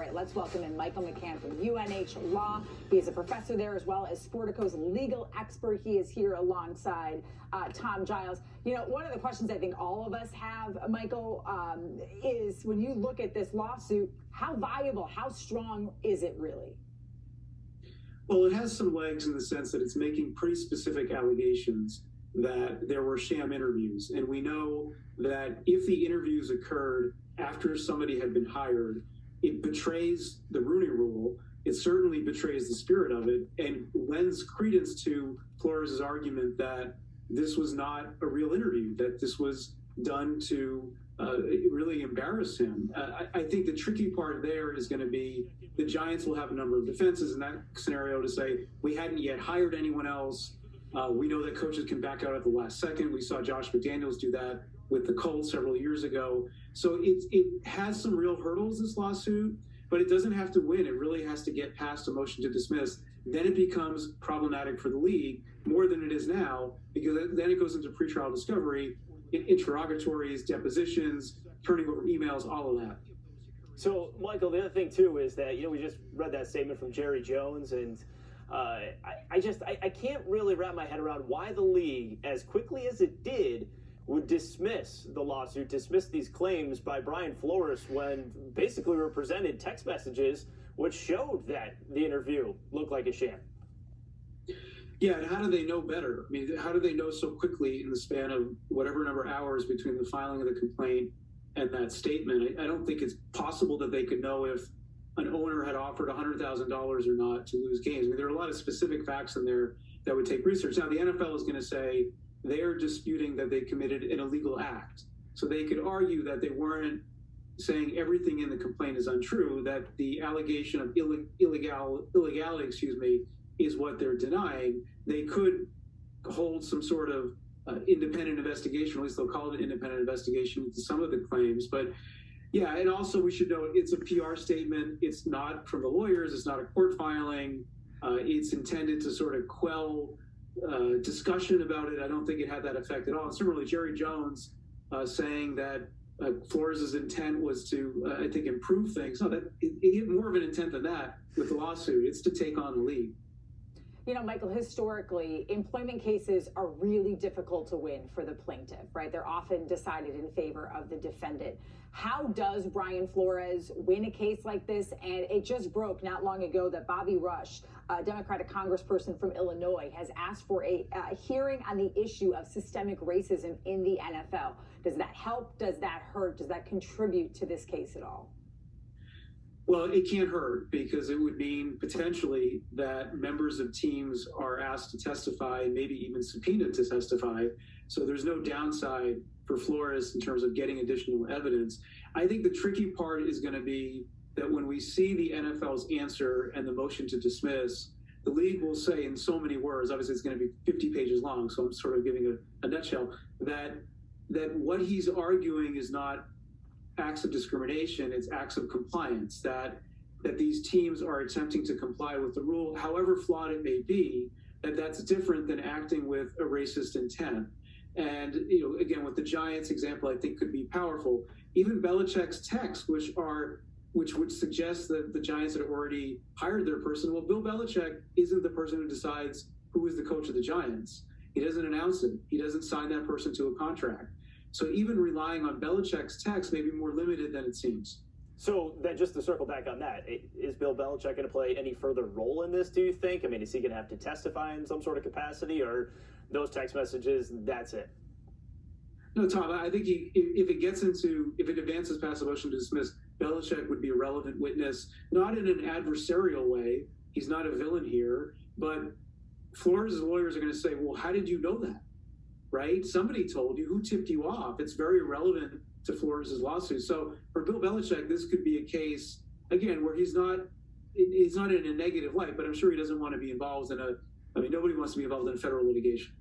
right, let's welcome in Michael McCann from UNH Law. He is a professor there as well as Sportico's legal expert. He is here alongside Tom Giles. You know, one of the questions I think all of us have, Michael, is when you look at this lawsuit, how viable, how strong is it really? Well, it has some legs in the sense that it's making pretty specific allegations that there were sham interviews. And we know that if the interviews occurred after somebody had been hired, it betrays the Rooney Rule. It certainly betrays the spirit of it and lends credence to Flores' argument that this was not a real interview, that this was done to really embarrass him. I think the tricky part there is going to be the Giants will have a number of defenses in that scenario to say, we hadn't yet hired anyone else. We know that coaches can back out at the last second. We saw Josh McDaniels do that with the Colts several years ago. So it has some real hurdles, this lawsuit, but it doesn't have to win. It really has to get past a motion to dismiss. Then it becomes problematic for the league more than it is now, because then it goes into pretrial discovery, interrogatories, depositions, turning over emails, all of that. So, Michael, the other thing, too, is that, we just read that statement from Jerry Jones, and I can't really wrap my head around why the league, as quickly as it did, would dismiss the lawsuit, dismiss these claims by Brian Flores when basically were presented text messages which showed that the interview looked like a sham. Yeah, and how do they know better? I mean, how do they know so quickly in the span of whatever number of hours between the filing of the complaint and that statement? I don't think it's possible that they could know if an owner had offered $100,000 or not to lose games. I mean, there are a lot of specific facts in there that would take research. Now, the NFL is going to say they are disputing that they committed an illegal act. So they could argue that they weren't saying everything in the complaint is untrue, that the allegation of illegality, is what they're denying. They could hold some sort of independent investigation, at least they'll call it an independent investigation into some of the claims. But yeah, and also we should note it's a PR statement. It's not from the lawyers. It's not a court filing. It's intended to sort of quell discussion about it. I don't think it had that effect at all. And similarly, Jerry Jones saying that Flores' intent was to, I think, improve things. No, that it had more of an intent than that with the lawsuit. It's to take on the league. You know, Michael, historically, employment cases are really difficult to win for the plaintiff, right? They're often decided in favor of the defendant. How does Brian Flores win a case like this? And it just broke not long ago that Bobby Rush, a Democratic congressperson from Illinois, has asked for a hearing on the issue of systemic racism in the NFL. Does that help? Does that hurt? Does that contribute to this case at all? Well, it can't hurt because it would mean potentially that members of teams are asked to testify, maybe even subpoenaed to testify. So there's no downside for Flores in terms of getting additional evidence. I think the tricky part is going to be that when we see the NFL's answer and the motion to dismiss, the league will say in so many words, obviously it's going to be 50 pages long, so I'm sort of giving a nutshell, that what he's arguing is not acts of discrimination, it's acts of compliance, that these teams are attempting to comply with the rule, however flawed it may be, that's different than acting with a racist intent. And, again, with the Giants example, I think could be powerful. Even Belichick's texts, which would suggest that the Giants had already hired their person. Well, Bill Belichick isn't the person who decides who is the coach of the Giants. He doesn't announce it. He doesn't sign that person to a contract. So even relying on Belichick's text may be more limited than it seems. So then just to circle back on that, is Bill Belichick going to play any further role in this, do you think? I mean, is he going to have to testify in some sort of capacity, or those text messages, that's it? No, Tom, I think if it advances past the motion to dismiss, Belichick would be a relevant witness, not in an adversarial way. He's not a villain here, but Flores' lawyers are going to say, well, how did you know that? Right? Somebody told you. Who tipped you off? It's very relevant to Flores' lawsuit. So for Bill Belichick, this could be a case, again, where he's not in a negative light, but I'm sure he doesn't want to be involved nobody wants to be involved in federal litigation.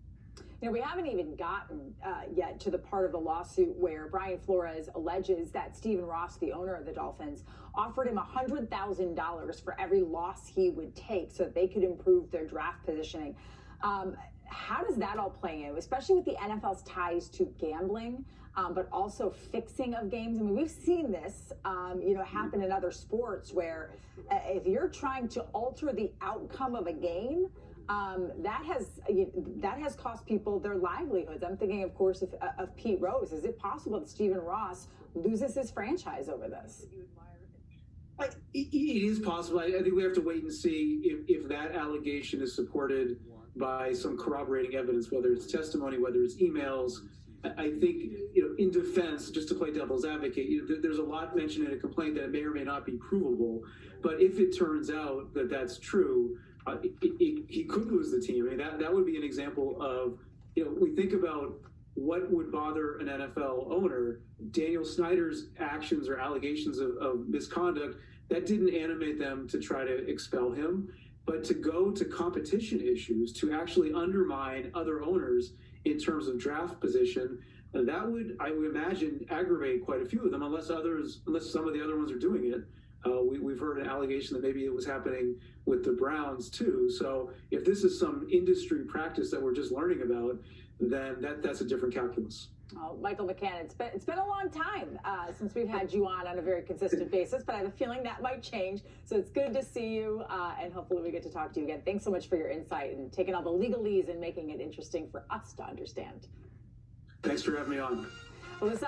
We haven't even gotten yet to the part of the lawsuit where Brian Flores alleges that Stephen Ross, the owner of the Dolphins, offered him $100,000 for every loss he would take so that they could improve their draft positioning. how does that all play in, especially with the NFL's ties to gambling, but also fixing of games? I mean, we've seen this, happen in other sports where if you're trying to alter the outcome of a game, that has cost people their livelihoods. I'm thinking, of course, of Pete Rose. Is it possible that Stephen Ross loses his franchise over this? It is possible. I think we have to wait and see if that allegation is supported by some corroborating evidence, whether it's testimony, whether it's emails. I think, in defense, just to play devil's advocate, there's a lot mentioned in a complaint that may or may not be provable. But if it turns out that that's true, he could lose the team. I mean, that would be an example of, we think about what would bother an NFL owner. Daniel Snyder's actions or allegations of misconduct, that didn't animate them to try to expel him. But to go to competition issues, to actually undermine other owners in terms of draft position, that would, I would imagine, aggravate quite a few of them, unless some of the other ones are doing it. We've heard an allegation that maybe it was happening with the Browns too. So if this is some industry practice that we're just learning about, then that's a different calculus. Oh, Michael McCann, it's been a long time since we've had you on a very consistent basis, but I have a feeling that might change. So it's good to see you, and hopefully we get to talk to you again. Thanks so much for your insight and taking all the legalese and making it interesting for us to understand. Thanks for having me on. Well,